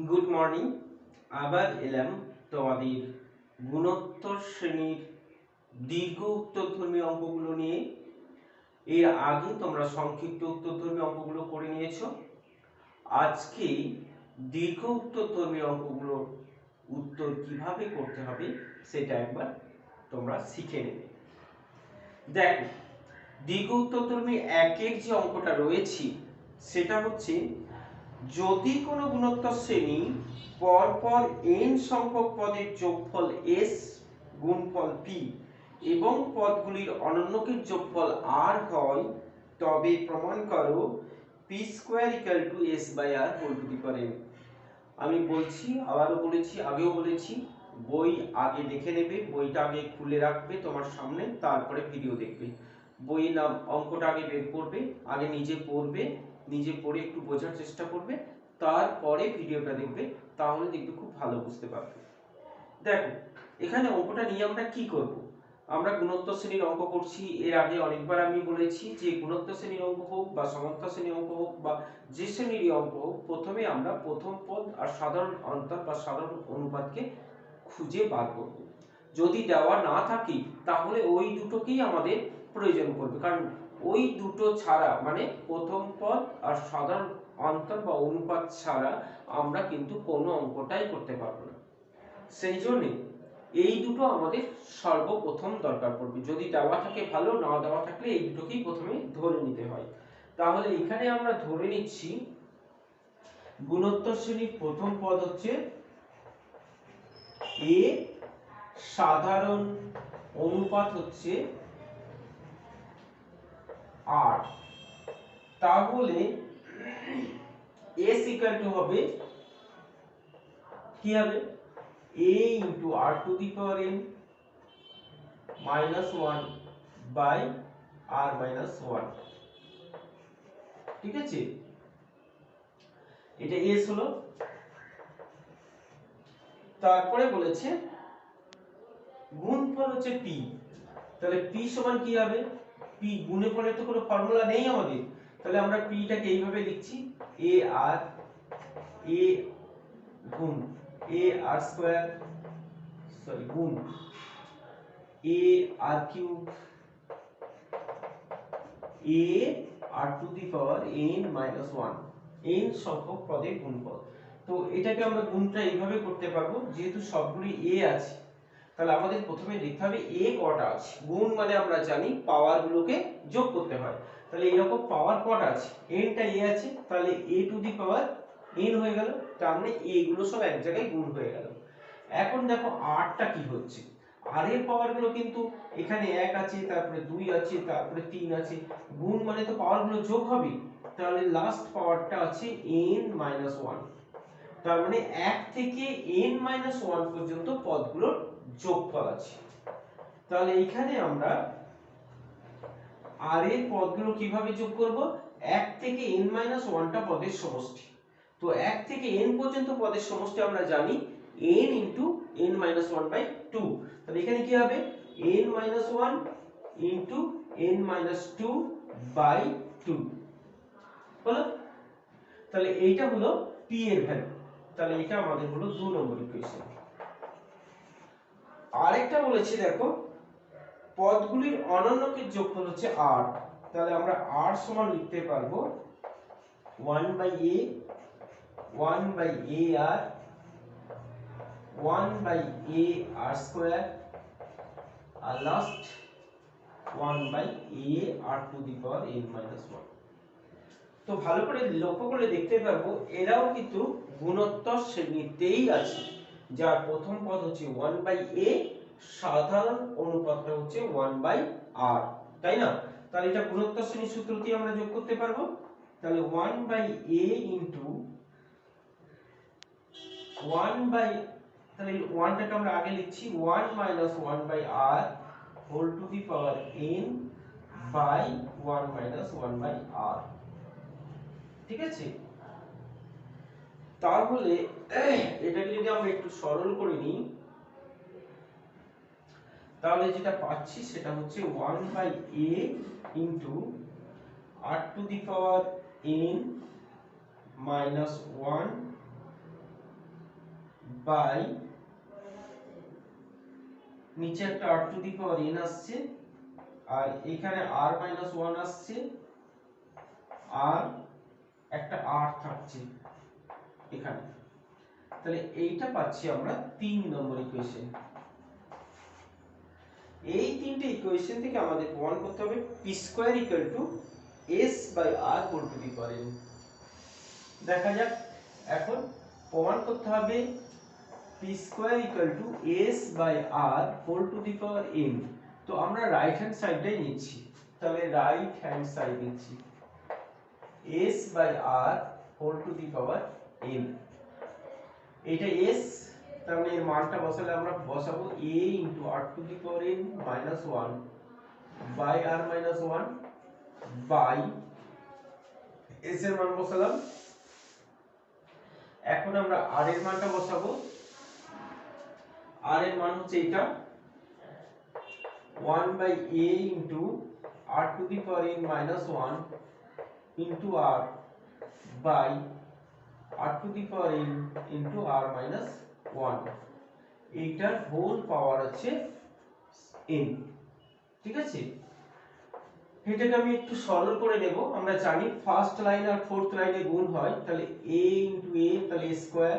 Good morning. আবার এলাম তোমাদের গুণোত্তর শ্রেণীর দীর্ঘ উত্তরধর্মী অঙ্কগুলো নিয়ে। এর আগে তোমরা সংক্ষিপ্ত উত্তরধর্মী অঙ্কগুলো করে নিয়েছো। আজকে দীর্ঘ উত্তরধর্মী অঙ্কগুলোর উত্তর কিভাবে করতে হবে সেটা একবার তোমরা শিখে নেবে। দেখো, দীর্ঘ উত্তরধর্মী একের যে অঙ্কটা রয়েছে সেটা হচ্ছে, যদি কোনো গুণোত্তর শ্রেণী পরপর n সংখ্যক পদের যোগফল s গুণফল p এবং পদগুলির অনন্যকের যোগফল r হয়, তবে প্রমাণ করো p square equal to s by r whole to the power n। আমি বলছি, আবারও বলেছি, আগেও বলেছি, বই আগে দেখে নেবে, বইটা আগে খুলে রাখবে তোমার সামনে, তারপরে ভিডিও দেখবে। বইয়ের নাম অঙ্কটা আগে বের করবে, আগে নিজে পড়বে, নিজে পড়ে একটু বোঝার চেষ্টা করবে, তারপরে ভিডিওটা দেখবে, তাহলে দেখবে খুব ভালো বুঝতে পারবে। দেখো, এখানে অঙ্কটা নিয়ে আমরা কি করব? আমরা গুণোত্তর শ্রেণীর অঙ্ক করছি। এর আগে অনেকবার আমি বলেছি যে গুণোত্তর শ্রেণীর অঙ্ক হোক বা সমান্তরাল শ্রেণীর অঙ্ক হোক বা যে শ্রেণীর অঙ্ক হোক, প্রথমে আমরা প্রথম পদ আর সাধারণ অন্তর বা সাধারণ অনুপাতকে খুঁজে বার করব। যদি দেওয়া না থাকে তাহলে ওই দুটোকেই আমাদের প্রয়োজন পড়বে, কারণ ওই দুটো ছাড়া, মানে প্রথম পদ আর সাধারণ অন্তর বা অনুপাত ছাড়া আমরা কিন্তু কোনো অঙ্কটাই করতে পারবো না। সেই জন্য এই দুটো আমাদের সর্বপ্রথম দরকার পড়বে। যদি দেওয়া থাকে ভালো, না দেওয়া থাকলে এই দুটোকেই প্রথমে ধরে নিতে হয়। তাহলে এখানে আমরা ধরে নিচ্ছি গুণোত্তর শ্রেণীর প্রথম পদ হচ্ছে a, সাধারণ অনুপাত হচ্ছে r। তাহলে s ইকুয়াল টু হবে, কি হবে, a into r to the power n minus 1 by r minus 1। ঠিক আছে, এটা s হলো। তারপরে বলেছে গুণফল হচ্ছে p। তাহলে p সমান কি হবে, p গুণফলের তো কোনো ফর্মুলা নেই আমাদের, তাহলে আমরা p টাকে এইভাবে লিখছি, a r গুণ a r স্কয়ার, সরি, গুণ a r cube a r to the power n minus 1, n সংখ্যক পদের গুণফল। তো এটাকে আমরা গুণটা এইভাবে করতে পারবো, যেহেতু সবগুলি a আছে, তাহলে আমাদের প্রথমে দেখতে হবে a কটা আছে। গুণ মানে আমরা জানি পাওয়ার গুলোকে যোগ করতে হয়, তাহলে এরকম পাওয়ার কটা আছে, n টা a আছে, তাহলে a two the power n হয়ে গেল, তার মানে a গুলো সব এক জায়গায় গুণ হয়ে গেল। এখন দেখো r টা কি হচ্ছে, r এর পাওয়ার গুলো কিন্তু এখানে 1 আছে, তারপরে 2 আছে, তারপরে 3 আছে, গুণ মানে তো পাওয়ার গুলো যোগ হবে, তাহলে লাস্ট পাওয়ারটা আছে n 1। তার মানে 1 থেকে n 1 পর্যন্ত পদগুলোর যোগফল আছে। তাহলে এখানে আমরা r এর পদগুলো কিভাবে যোগ করব, 1 থেকে n 1 টা পদের সমষ্টি। তো 1 থেকে n পর্যন্ত পদের সমষ্টি আমরা জানি n into n 1/2। তাহলে এখানে কি হবে, n 1 into n 2/2 হলো। তাহলে এইটা হলো p এর ভ্যালু। তাহলে এটা আমাদের হলো 2 নম্বর ইকুয়েশন। আরেকটা বলেছি, দেখো, পদগুলির অনন্যকের যোগফল হচ্ছে r। তাহলে আমরা r সমান লিখতে পারবো 1/a 1/ar 1/ar স্কয়ার আর last 1/ar to the power n 1। তো ভালো করে লক্ষ্য করলে দেখতে পারবো এরাও কিন্তু গুণোত্তর শ্রেণীতেই আছে, যার প্রথম পদ হচ্ছে 1/a, সাধারণ অনুপাতটা হচ্ছে 1/r, তাই না? তাহলে এটা গুণোত্তর শ্রেণীর সূত্র দিয়ে আমরা যোগ করতে পারবো। তাহলে 1/a ইনটু 1 তাহলে 1 টাকে আমরা আগে লিখছি 1 minus 1/r whole to the power n by 1 minus 1/r। ঠিক আছে, তাহলে এটাকে যদি আমরা একটু সরল করে নিই, তাহলে যেটা পাচ্ছি সেটা হচ্ছে 1/a into r to the power n minus 1 by নিচে একটা r to the power n আসছে, আর এখানে r মাইনাস 1 আসছে, আর একটা r থাকছে এখানে। তাহলে এইটা পাচ্ছি আমরা 3 নম্বর ইকুয়েশন। এই তিনটে ইকুয়েশন থেকে আমাদের প্রমাণ করতে হবে P square equal to S by R whole to the power n। দেখা যাক, এখন প্রমাণ করতে হবে P square equal to S by R whole to the power n। তো আমরা রাইট হ্যান্ড সাইডটাই নিচ্ছি, তাহলে রাইট হ্যান্ড সাইড নিচ্ছি S by R whole to the power n। এটা s, তার মানে এর মানটা বসালে আমরা বসাবো a into r to the power n minus 1 by r minus 1 by s এর মান বসালাম। এখন আমরা r এর মানটা বসাবো, r এর মান হচ্ছে এটা 1 by a into r to the power n minus 1 into r by r to the power n into r minus 1, এইটার হোল পাওয়ার আছে n। ঠিক আছে, এটাকে আমি একটু সরল করে নেব। আমরা জানি ফার্স্ট লাইন আর ফোর্থ লাইনে গুণ হয়, তাহলে a ইনটু a, তাহলে a square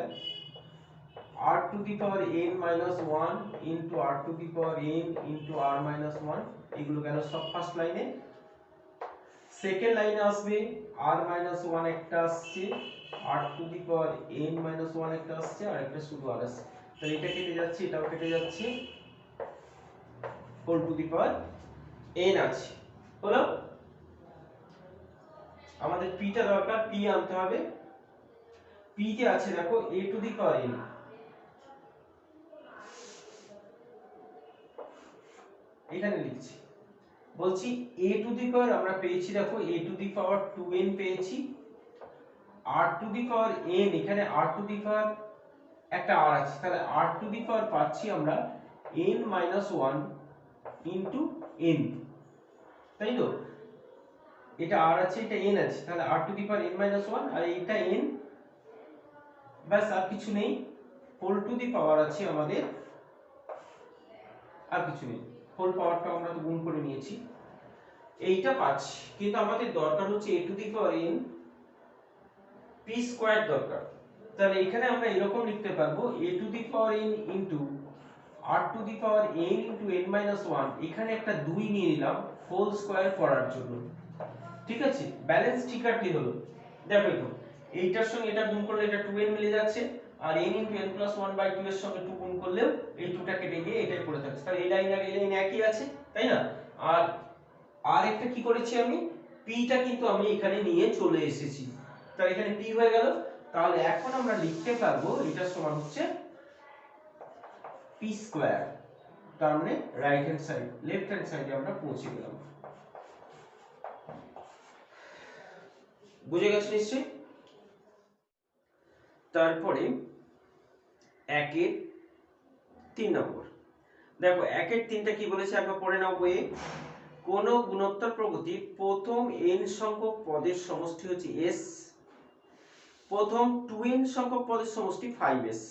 r to the power n minus 1 into r to the power n into r minus 1, এগুলো গেল সব ফার্স্ট লাইনে। সেকেন্ড লাইনে আসবে r মাইনাস 1 একটা আসছে, r to the power n minus 1 একটা আসছে, আর একটা শুধু r আসছে। তাহলে এটা কেটে যাচ্ছে, এটাও কেটে যাচ্ছে, whole to the power n আছে। হলো, আমাদের p টা দরকার, p আনতে হবে। p তে আছে দেখো a two the power n, এখানে লিখছি, বলছি a টু দি পাওয়ার আমরা পেয়েছি, দেখো a two the power 2n পেয়েছি, r to the power n, এখানে r টু দি পাওয়ার একটা r আছে, তাহলে r টু দি পাওয়ার পাচ্ছি আমরা n মাইনাস 1 ইনটু n, তাই তো? এটা r আছে, এটা n আছে, তাহলে r to the power n minus 1 আর এটা n, বাস আর কিছু নেই। হোল টু দি পাওয়ার আছে আমাদের, আর কিছু নেই, হোল পাওয়ারটা আমরা তো গুণ করে নিয়েছি, এইটা পাচ্ছি। কিন্তু আমাদের দরকার হচ্ছে a two the power n p square দরকার। তাহলে এখানে আমরা এরকম লিখতে পারবো a two the power n into r to the power n into n minus 1, এখানে একটা 2 নিয়ে নিলাম হোল স্কয়ার করার জন্য। ঠিক আছে, ব্যালেন্স ঠিক রাখলেই হলো। দেখো একটু, এইটার সঙ্গে এটা গুণ করলে এটা 2n মিলে যাচ্ছে, আর n into n plus 1 by 2 এর সঙ্গে 2 গুণ করলেও এই 2টা কেটে গিয়ে এটাই পড়ে থাকছে। তাহলে এই লাইন আর এই লাইন একই আছে, তাই না? আর একটা কি করেছি আমি, p টা কিন্তু আমি এখানে নিয়ে চলে এসেছি, তাহলে এখানে p হয়ে গেল। তাহলে এখন আমরা লিখতে পারবো এটা সমান হচ্ছে p স্কয়ার, তার মানে right hand side, left hand সাইডে আমরা পৌঁছে গেলাম। বুঝে গেছো নিশ্চয়ই? তারপরে 1-এর 3 নম্বর, দেখো 1-এর 3টা কি বলেছে একবার পড়ে নাও বইয়ে। কোন গুণোত্তর প্রগতির প্রথম n সংখ্যক পদের সমষ্টি হচ্ছে s, প্রথম 2n সংখ্যক পদের সমষ্টি 5s,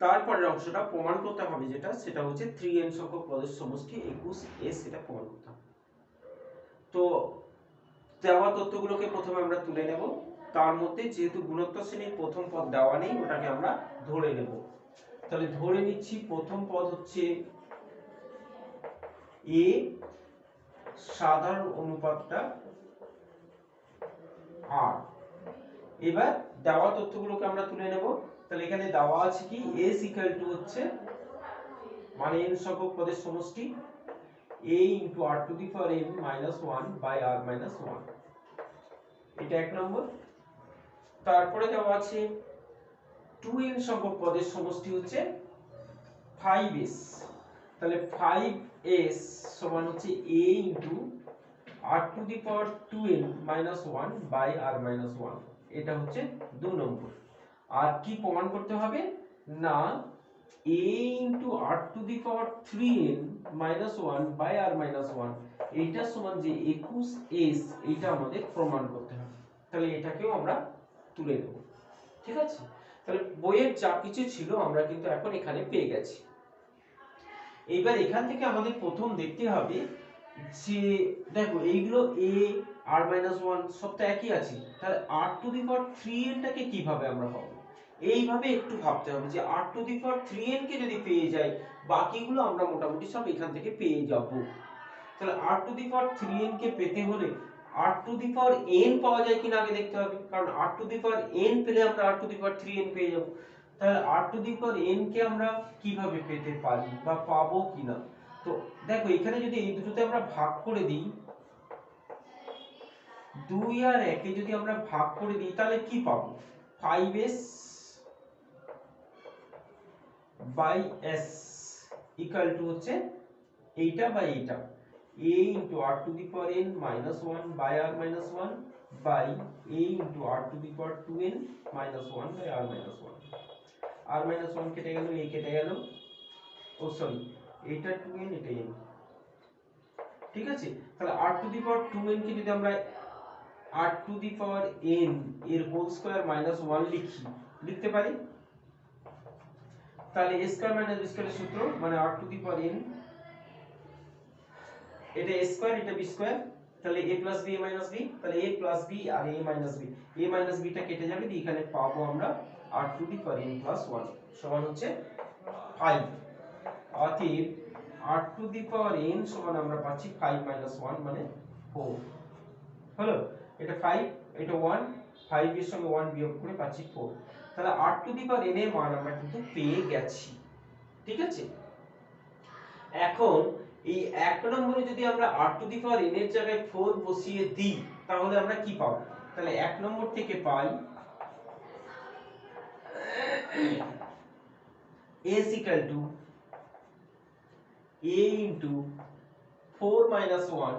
তারপরের অংশটা প্রমাণ করতে হবে, যেটা সেটা হচ্ছে 3n সংখ্যক পদের সমষ্টি 21s, এটা প্রমাণ করতে হবে। তো দেওয়া তথ্যগুলোকে প্রথমে আমরা তুলে নেব, তার মধ্যে যেহেতু গুণোত্তর শ্রেণীর প্রথম পদ দেওয়া নেই, ওটাকে আমরা ধরে নেব। তাহলে ধরে নিচ্ছি প্রথম পদ হচ্ছে a, সাধারণ অনুপাতটা r। এবার দেওয়া তথ্যগুলোকে আমরা তুলে নেব। তাহলে এখানে দেওয়া আছে কি, s ইকুয়াল টু হচ্ছে মানে n সংখ্যক পদের সমষ্টি a into r to the power n minus 1 by r minus 1, এটা এক নম্বর। তারপরে দেওয়া আছে 2n সংখ্যক পদের সমষ্টি হচ্ছে 5s, তাহলে 5s সমান হচ্ছে a into r to the power 2n minus 1 by r minus 1, এটা হচ্ছে 2 নম্বর। আর কি প্রমাণ করতে হবে না, a into r to the power 3n minus 1 by r minus 1, এইটা সমান যে 21s, এইটা আমাদের প্রমাণ করতে হবে। তাহলে এটাকেও আমরা তুলে নেব। ঠিক আছে, তাহলে বইয়ের যা কিছু ছিল আমরা কিন্তু এখন এখানে পেয়ে গেছি। এইবার এখান থেকে আমাদের প্রথম দেখতে হবে যে দেখো এইগুলো a r-1 সব তো একই আছে, তাহলে r⁴n টাকে কিভাবে আমরা পাবো? এইভাবে একটু ভাবতে হবে যে r⁴n কে যদি পেয়ে যাই বাকিগুলো আমরা মোটামুটি সব এখান থেকে পেয়ে যাব। তাহলে r⁴n কে পেতে হলে r⁴n পাওয়া যায় কিনা আগে দেখতে হবে, কারণ r⁴n পেলে আমরা r⁴n পেয়ে যাব। তাহলে r⁴n কে আমরা কিভাবে পেতে পারি বা পাবো কিনা? তো দেখো এখানে যদি এই দুটোতে আমরা ভাগ করে দিই, 2 আর 1 এ যদি আমরা ভাগ করে দিই তাহলে কি পাবো? 5s by s equal to হচ্ছে এইটা বাই এইটা, a into r⁴n minus 1 by r-1 by a into r⁴2n minus 1 by r-1। r-1 কেটে গেল, a কেটে গেল, ও সরি এটা 2n এটা n, ঠিক আছে। তাহলে r⁴2n কে যদি আমরা r⁴n এর হোল স্কয়ার মাইনাস 1 লিখতে পারি, তাহলে a স্কয়ার মাইনাস b স্কয়ারের সূত্র মানে r⁴n, এটা a স্কয়ার এটা b স্কয়ার, তাহলে a plus b a minus b, তাহলে a প্লাস b আর a মাইনাস b টা কেটে যাবে, এখানে পাবো আমরা r⁴n প্লাস 1 সমান হচ্ছে 5। অতএব r⁴n সমান আমরা পাচ্ছি 5 মাইনাস 1 মানে 4 হলো। এটা 5 এটা 1, 5 এর সঙ্গে 1 বিয়োগ করে পাচ্ছি 4। তাহলে r⁴n এর মান আমরা কিন্তু পেয়ে গেছি, ঠিক আছে। এখন এই 1 নম্বরে যদি আমরা r⁴n এর জায়গায় 4 বসিয়ে দিই তাহলে আমরা কি পাবো? তাহলে 1 নম্বর থেকে পাই s equal to a into 4 minus 1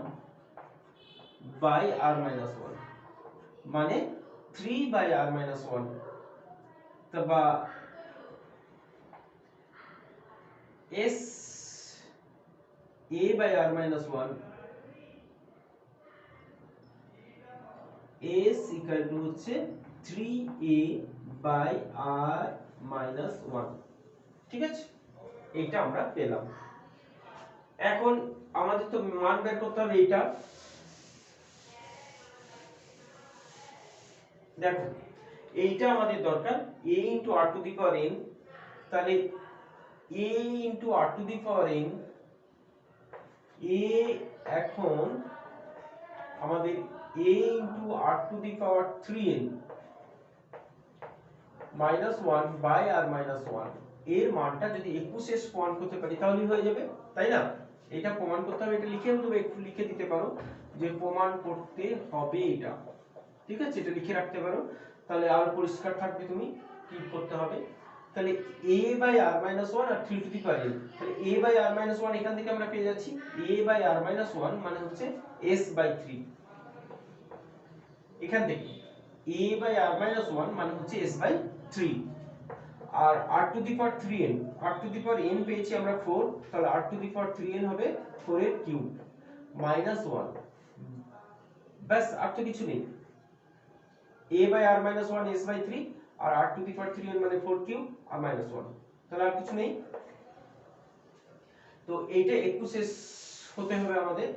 by r-1 মানে 3 by r-1, তবা s a by r-1 s equal to হচ্ছে 3a by r-1, ঠিক আছে। এইটা আমরা পেলাম। এখন আমাদের তো মান বের করতে হবে এইটা, দেখো এইটা আমাদের দরকার a into r⁴n, তাহলে a into r⁴n a এখন আমাদের a into r⁴n minus 1 by r-1 এর মানটা যদি 21 এর প্রমাণ করতে পারি তাহলেই হয়ে যাবে, তাই না? এটা প্রমাণ করতে হবে, এটা লিখেও দেবো, একটু লিখে দিতে পারো যে প্রমাণ করতে হবে এটা, ঠিক আছে, এটা লিখে রাখতে পারো, তাহলে আরো পরিষ্কার থাকবে তুমি কি করতে হবে। তাহলে a by r-1 R 3n, তাহলে a by r-1 এখান থেকে আমরা পেয়ে যাচ্ছি a by r-1 মানে হচ্ছে s by 3, এখান থেকে a by r-1 মানে হচ্ছে s by 3, আর r⁴n পেয়েছি আমরা 4, তাহলে r⁴n হবে 4 এর কিউব মাইনাস 1, বাস আর তো কিছু নেই, a by r-1 s by 3 R r⁴n মানে 4 কিউব আর মাইনাস 1, তাহলে আর কিছু নেই। তো এইটা 21 হতে হবে আমাদের,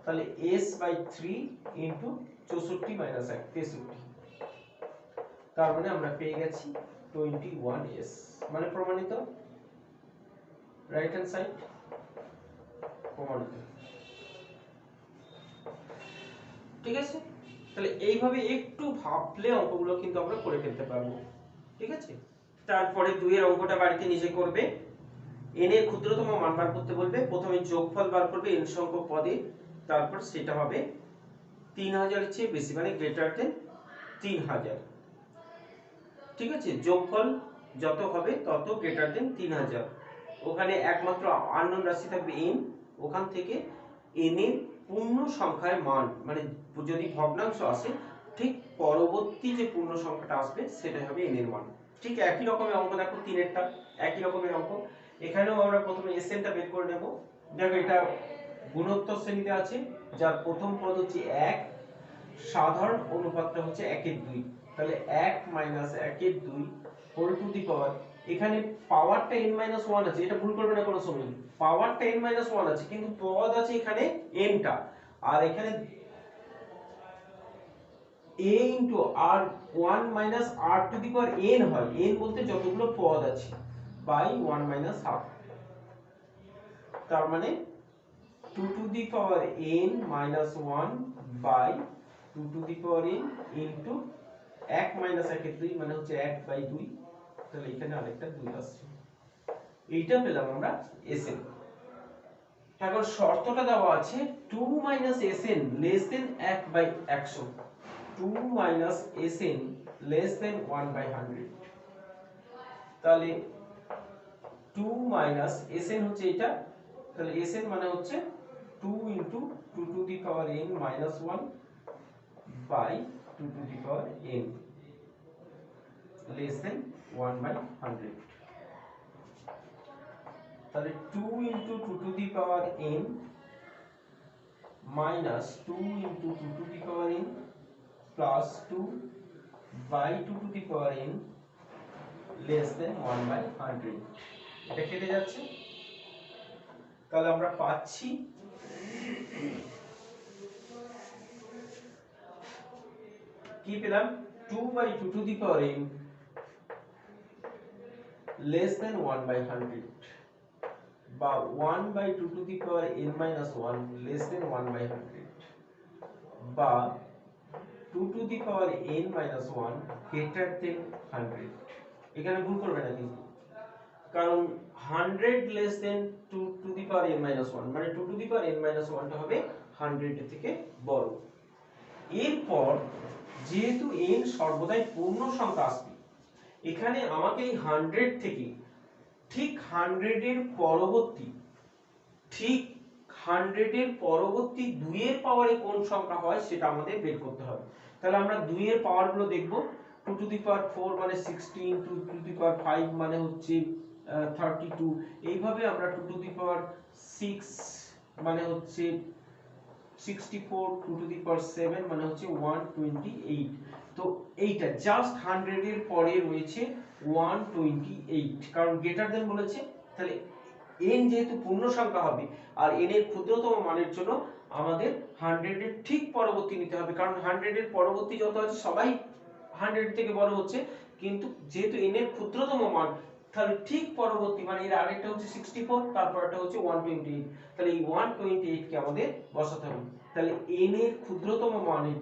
তাহলে s by 3 into 64 minus 1 63, তার মানে আমরা পেয়ে গেছি 21s, মানে প্রমাণিত, রাইট হ্যান্ড সাইড প্রমাণিত, ঠিক আছে। তাহলে এইভাবে একটু ভাবলে অঙ্কগুলো কিন্তু আমরা করে ফেলতে পারবো, ঠিক আছে। তারপরে 2 এর অঙ্কটা বাড়িতে নিজে করবে, n এর ক্ষুদ্রতম মান বার করতে বলবে, প্রথমে যোগফল বার করবে n সংখ্যক পদে, তারপর সেটা হবে 3000 এর চেয়ে বেশি মানে গ্রেটার দেন 3000, ঠিক আছে। যোগফল যত হবে তত গ্রেটার দেন 3000, ওখানে একমাত্র আননোন রাশি থাকবে n, ওখান থেকে n এর পূর্ণ সংখ্যার মান মানে যদি ভগ্নাংশ আসে ঠিক পরবর্তী যে পূর্ণ সংখ্যাটা আসবে সেটাই হবে n এর মান। ঠিক একই রকমের অঙ্ক দেখো 3 এরটা একই রকমের অঙ্ক, এখানেও আমরা প্রথমে Sn টা বের করে নেব। দেখো এটা গুণোত্তর শ্রেণীতে আছে, যার প্রথম পদ হচ্ছে 1, সাধারণ অনুপাতটা হচ্ছে 1 এর 2, তাহলে 1 মাইনাস 1 এর 2 হোল টু দি পাওয়ার, এখানে পাওয়ারটা n মাইনাস 1 আছে, এটা ভুল করবে না কোনো সময়, পাওয়ারটা n মাইনাস 1 আছে কিন্তু পদ আছে এখানে n টা, আর এখানে a into r 1 minus r to the power n হয়, n বলতে যতগুলো পদ আছে, বাই 1 মাইনাস হাফ, তার মানে 2 to the power n minus 1 by 2 to the power n into 1 minus 1 এর 2 মানে হচ্ছে 1 বাই 2, তাহলে এখানে আরেকটা 2 আসছে, এইটা পেলাম আমরা Sn। এখন শর্তটা দেওয়া আছে 2 minus Sn less than 1 by 100, 2 minus Sn less than 1 by 100, তাহলে 2 মাইনাস Sn হচ্ছে এটা, তাহলে Sn মানে হচ্ছে 2 into 2 to the power n minus 1 by 2 to the power n less than 1 by 100, তাহলে 2 into 2 to the power n minus 2 into 2 to the power n plus 2 by 2 to the power n less than 1 by 100, এটা কেটে যাচ্ছে, তাহলে আমরা পাচ্ছি কি পেলাম 2 by 2 to the power n less than 1 by 100, বা 1 by 2 to the power n minus 1 less than 1 by 100, বা 2 to the power n minus 1 greater than 100, এখানে ভুল করবে না কিন্তু, কারণ 100 less than 2 to the power n minus 1 মানে 2 to the power n minus 1 টা হবে 100 এর থেকে বড়। এরপর যেহেতু n সর্বদাই পূর্ণ সংখ্যা আসবে, এখানে আমাকে এই 100 থেকে ঠিক 100 এর পরবর্তী, ঠিক 100 এর পরবর্তী 2 এর পাওয়ারে কোন সংখ্যা হয় সেটা আমাদের বের করতে হবে। তাহলে আমরা 2 এর পাওয়ার গুলো দেখব, 2 টু দি পাওয়ার 4 মানে 16, 2 টু দি পাওয়ার 5 মানে হচ্ছে 32, এইভাবে আমরা 2 টু দি পাওয়ার 6 মানে হচ্ছে 64, 2 টু দি পাওয়ার 7 মানে হচ্ছে 128, তো এইটা জাস্ট 100 এর পরে রয়েছে 128, কারণ গ্রেটার দেন বলেছে, তাহলে n যেহেতু পূর্ণ সংখ্যা হবে আর n এর ক্ষুদ্রতম মানের জন্য আমাদের 100 এর ঠিক পরবর্তী নিতে হবে, কারণ 100 এর পরবর্তী যত আছে সবাই 100 থেকে বড় হচ্ছে, কিন্তু যেহেতু n এর ক্ষুদ্রতম মান, তাহলে ঠিক পরবর্তী মানে এর আরেকটা হচ্ছে 64, তারপরটা হচ্ছে 128, তাহলে এই 128 কে আমাদের বসাতে হবে, তাহলে n এর ক্ষুদ্রতম মানের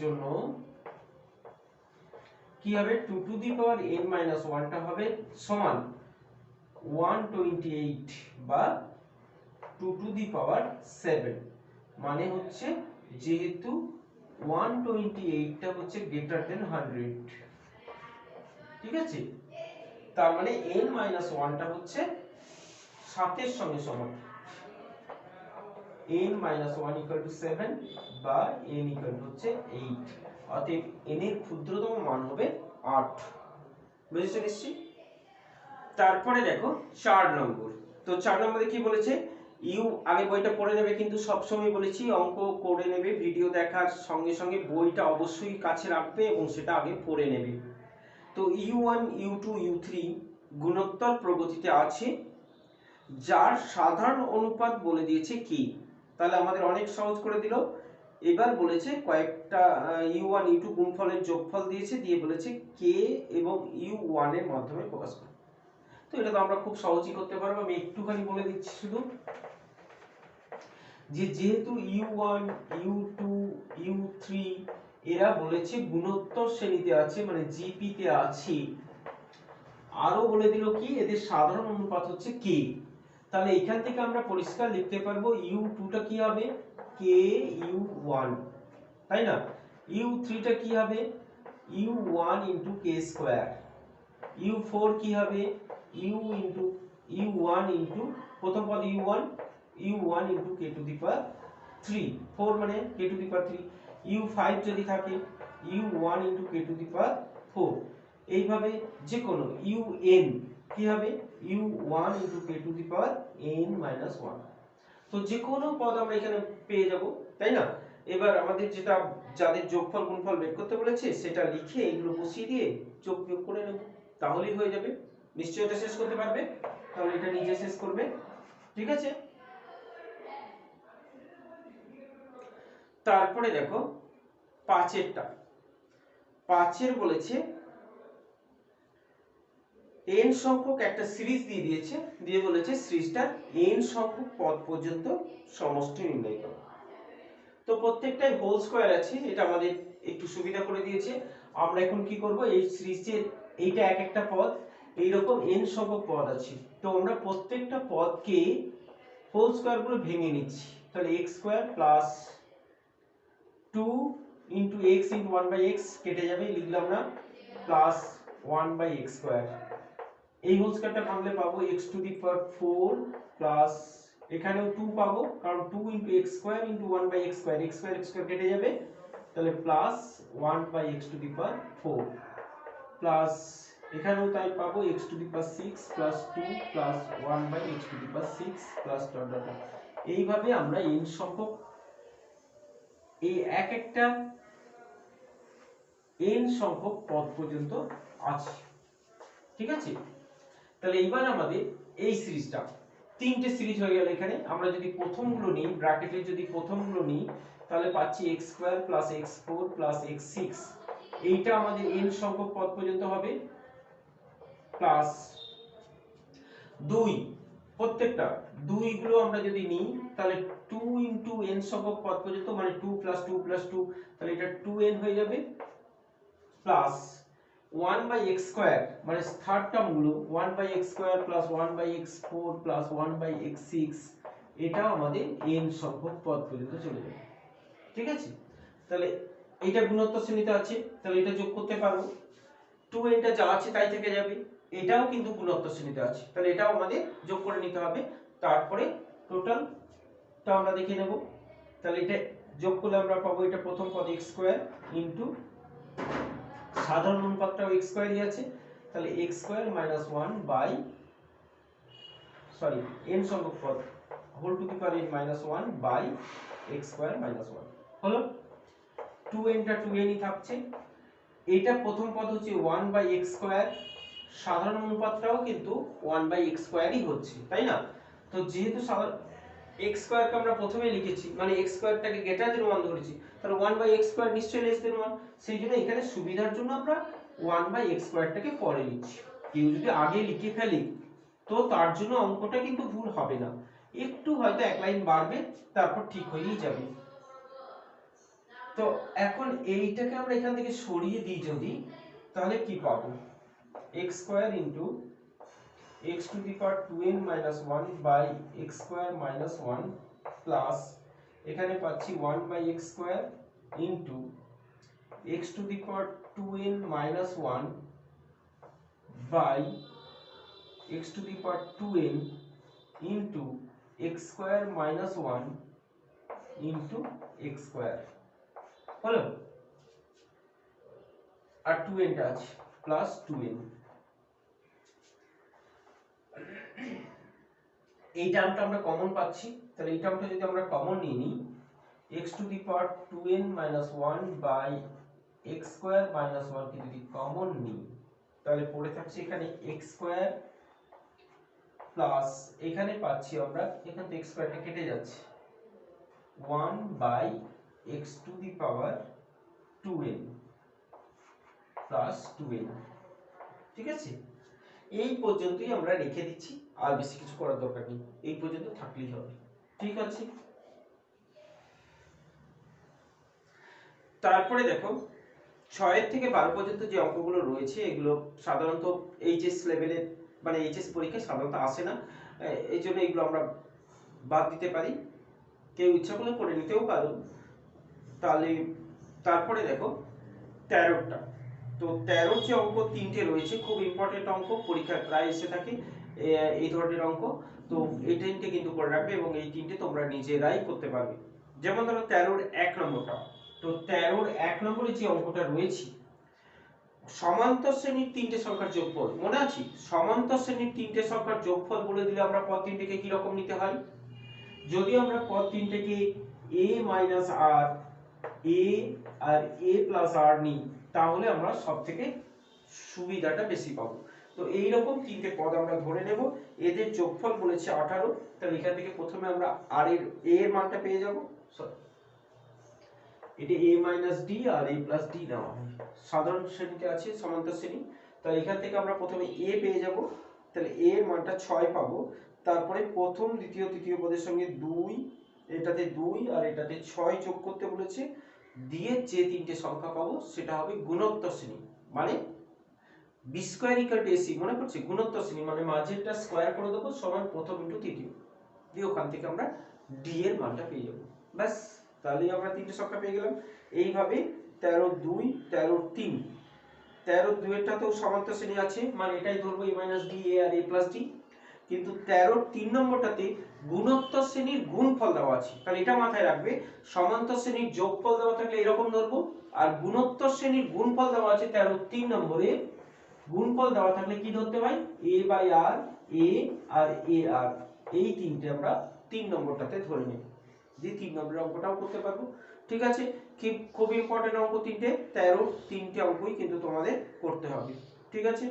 জন্য কি হবে 2 to the power n minus 1 টা হবে সমান 128 বা 2 টু দি পাওয়ার 7, মানে হচ্ছে যেহেতু 128 টা হচ্ছে গ্রেটার দেন 100, ঠিক আছে, তার মানে n মাইনাস 1 টা হচ্ছে 7 এর সঙ্গে সমান, n মাইনাস 1 ইকুয়াল টু 7 বা n ইকুয়াল টু হচ্ছে 8, অতএব n এর ক্ষুদ্রতম মান হবে 8, বুঝেছো নিশ্চয়ই। তারপরে দেখো 4 নম্বর, তো 4 নম্বরে কি বলেছে, ইউ আগে বইটা পড়ে নেবে, কিন্তু সবসময় বলেছি অঙ্ক করে নেবে, ভিডিও দেখার সঙ্গে সঙ্গে বইটা অবশ্যই কাছে রাখবে এবং সেটা আগে পড়ে নেবে। তো u1 u2 u3 গুণোত্তর প্রগতিতে আছে, যার সাধারণ অনুপাত বলে দিয়েছে কি, তাহলে আমাদের অনেক সহজ করে দিল। এবার বলেছে কয়েকটা u1 u2 গুণফলের যোগফল দিয়েছে, দিয়ে বলেছে k এবং u1 এর মাধ্যমে প্রকাশ করো, তো এটা তো আমরা খুব সহজেই করতে পারবো। আমি একটুখানি বলে দিচ্ছি শুধু, যে যেহেতু u1 u2 u3 এরা বলেছে গুণোত্তর শ্রেণীতে আছে মানে জিপি তে আছে, আরো বলে দিল কি এদের সাধারণ অনুপাত হচ্ছে k, তাহলে এখান থেকে আমরা পরিষ্কার লিখতে পারবো u2 টা কি হবে k u1, তাই না, u3 টা কি হবে u1 into k square, u4 কি হবে u1 ইনটু প্রথম পদ u1 into k to the power 3, 4 মানে k to the power 3, u5 যদি থাকে u1 into k to the power 4, এইভাবে যে কোনো un কি হবে u1 into k to the power n minus 1, তো যে কোনো পদ আমরা এখানে পেয়ে যাব, তাই না। এবার আমাদের যেটা যাদের যোগফল গুণফল বের করতে বলেছে সেটা লিখে এগুলো বসিয়ে দিয়ে যোগ বিয়োগ করে নেব, তাহলেই হয়ে যাবে। নিশ্চয়ই এটা শেষ করতে পারবে, তাহলে এটা নিজে শেষ করবে। ঠিক আছে, তারপরে দেখো 5এরটা। 5এর বলেছে n সংখ্যক একটা সিরিজ দিয়ে দিয়েছে, দিয়ে বলেছে সিরিজটার n সংখ্যক পদ পর্যন্ত সমষ্টি নির্ণয় করো। তো প্রত্যেকটাই হোল স্কয়ার আছে, এটা আমাদের একটু সুবিধা করে দিয়েছে। আমরা এখন কি করব, এই সিরিজের এইটা এক একটা পদ, এইরকম n সংখ্যক পদ আছে, তো আমরা প্রত্যেকটা পদকে হোল স্কয়ার গুলো ভেঙে নিচ্ছি। তাহলে x square plus 2 into x into 1/x কেটে যাবে, লিখলাম না, প্লাস 1/x স্কয়ার। এই হোল স্কয়ারটা ভাঙলে পাবো x to the power 4 plus এখানেও 2 পাবো, কারণ 2 into x square into 1/x square, x square x square কেটে যাবে, তাহলে plus 1/x two the power 4 plus এখানেও তাই পাবো x to the power 6 plus 2 plus 1/x two the power 6 plus dot dot. এইভাবে আমরা n সংখ্যক এই এক একটা n সংখ্যক পদ পর্যন্ত আছে। ঠিক আছে, তাহলে এইবার আমাদের এই সিরিজটা তিনটে সিরিজ হয়ে গেল। এখানে আমরা যদি প্রথমগুলো নিই, ব্র্যাকেটে যদি প্রথমগুলো নিই, তাহলে পাচ্ছি x square plus x4 plus x6, এইটা আমাদের n সংখ্যক পদ পর্যন্ত হবে, প্লাস 2 প্রত্যেকটা 2 গুলো আমরা যদি নিই তাহলে 2 ইনটু n সংখ্যক পদ পর্যন্ত, মানে 2 প্লাস 2 প্লাস 2, তাহলে এটা 2n হয়ে যাবে, প্লাস 1/x স্কয়ার মানে থার্ড টার্ম গুলো 1/x square plus 1/x4 plus 1/x6, এটাও আমাদের n সংখ্যক পদ পর্যন্ত চলে যাবে। ঠিক আছে, তাহলে এইটা গুণোত্তর শ্রেণীতে আছে, তাহলে এটা যোগ করতে পারবো, 2n টা যা আছে তাই থেকে যাবে, এটাও কিন্তু গুণোত্তর শ্রেণীতে আছে, তাহলে এটাও আমাদের যোগ করে নিতে হবে। তারপরে টোটালটা আমরা দেখে নেব, তাহলে এটা যোগ করলে আমরা পাবো, এটা প্রথম পদ x স্কয়ার ইনটু সাধারণ অনুপাতটাও x স্কয়ারই আছে, তাহলে x square minus 1 by n সংখ্যক পদ whole to the power n minus 1 by x square minus 1 হলো। 2n টা 2n ই থাকছে, এটা প্রথম পদ হচ্ছে 1/x স্কয়ার, সাধারণ অনুপাতটাও কিন্তু 1/x স্কয়ারই হচ্ছে, তাই না? তো যেহেতু x স্কয়ারকে আমরা প্রথমে লিখেছি, মানে x স্কয়ারটাকে গ্রেটার দেন 1 ধরেছি, তাহলে 1/x স্কয়ার নিশ্চয়ই লেস দেন 1, সেই জন্য এখানে সুবিধার জন্য আমরা 1/x স্কয়ারটাকে পরে লিখছি। কেউ যদি আগে লিখে ফেলে তো তার জন্য অঙ্কটা কিন্তু ভুল হবে না, একটু হয়তো এক লাইন বাড়বে, তারপর ঠিক হয়েই যাবে। তো এখন এইটাকে আমরা এখান থেকে সরিয়ে দিই যদি, তাহলে কি পাবো, x square into x to the power 2n minus 1 by x square minus 1 plus এখানে পাচ্ছি 1/x square into x to the power 2n minus 1 by x to the power 2n into x square minus 1 into x square হলো, আর 2n টা আছে plus 2n। এই টার্মটা আমরা common পাচ্ছি, তাহলে এই টার্মটা যদি আমরা কমন নিয়ে নিই, x to the power 2n minus 1 by x square minus 1 কে যদি কমন নিই, তাহলে পড়ে থাকছে এখানে x স্কয়ার প্লাস এখানে পাচ্ছি আমরা, এখান থেকে x স্কয়ারটা কেটে যাচ্ছে, 1 by x to the power 2n plus 2n। ঠিক আছে, এই পর্যন্তই আমরা রেখে দিচ্ছি, আর বেশি কিছু করার দরকার নেই, এই পর্যন্ত থাকলেই হবে। ঠিক আছে, তারপরে দেখো 6 থেকে 12 পর্যন্ত যে অঙ্কগুলো রয়েছে এগুলো সাধারণত এইচএস লেভেলে, মানে এইচএস পরীক্ষায় সাধারণত আসে না, এই জন্য এগুলো আমরা বাদ দিতে পারি, কেউ ইচ্ছা করলে করে নিতেও পারো। তাহলে তারপরে দেখো 13টা, তো 13 যে অঙ্ক তিনটে রয়েছে, খুব ইম্পর্টেন্ট অঙ্ক, পরীক্ষায় প্রায় এসে থাকে এই ধরনের অঙ্ক, তো এই তিনটে কিন্তু করে রাখবে এবং এই তিনটে তোমরা নিজেরাই করতে পারবে। যেমন ধরো 13-র 1 নম্বরটা, তো 13-র 1 নম্বরে যে অঙ্কটা রয়েছে, সমান্তর শ্রেণীর তিনটে সংখ্যার যোগফল, মনে আছে? সমান্তর শ্রেণীর তিনটে সংখ্যার যোগফল বলে দিলে আমরা পদ তিনটেকে কি রকম নিতে হয়, যদি আমরা পদ তিনটেকে a - r এ আর এ প্লাস আর নিই তাহলে আমরা সব থেকে সুবিধাটা বেশি পাবো। তো এইরকম তিনটে পদ আমরা ধরে নেব, এদের যোগফল বলেছে 18। তাহলে এখান থেকে প্রথমে আমরা আর এর এ এর মানটা পেয়ে যাব। এটা a মাইনাস ডি আর a প্লাস ডি নেওয়া হয়, সাধারণ শ্রেণীতে আছে সমান্তর শ্রেণী। তাহলে এখান থেকে আমরা প্রথমে a পেয়ে যাব, তাহলে a এর মানটা 6 পাবো। তারপরে প্রথম দ্বিতীয় তৃতীয় পদের সঙ্গে 2, এটাতে 2 আর এটাতে 6 যোগ করতে বলেছে, দিয়ে যে তিনটে সংখ্যা পাবো সেটা হবে গুণোত্তর শ্রেণী। মানে B square equal to AC, মনে পড়ছে? গুণোত্তর শ্রেণী মানে মাঝেরটা স্কয়ার করে দেবো সমান প্রথম ইনটু তৃতীয়, দিয়ে ওখান থেকে আমরা ডি এর মানটা পেয়ে যাব। ব্যাস, তাহলেই আমরা তিনটে সংখ্যা পেয়ে গেলাম। এইভাবে 13 2 13 3, 13 2 এরটাতেও সমান্তর শ্রেণী আছে, মানে এটাই ধরবো a মাইনাস ডি এ আর a প্লাস ডি। কিন্তু 13 3 নম্বরটাতে গুণোত্তর শ্রেণীর গুণফল দেওয়া আছে, তাহলে এটা মাথায় রাখবে। সমান্তর শ্রেণীর যোগফল দেওয়া থাকলে এরকম ধরবো, আর গুণোত্তর শ্রেণীর গুণফল দেওয়া আছে 13 3 নম্বরে, গুণফল দেওয়া থাকলে কি ধরতে হয়? a বাই আর, a আর a আর, এই তিনটে আমরা 3 নম্বরটাতে ধরে নেব, যে 3 নম্বরের অঙ্কটাও করতে পারবো। ঠিক আছে, খুব ইম্পর্টেন্ট অঙ্ক তিনটে, 13 তিনটে অঙ্কই কিন্তু তোমাদের করতে হবে। ঠিক আছে।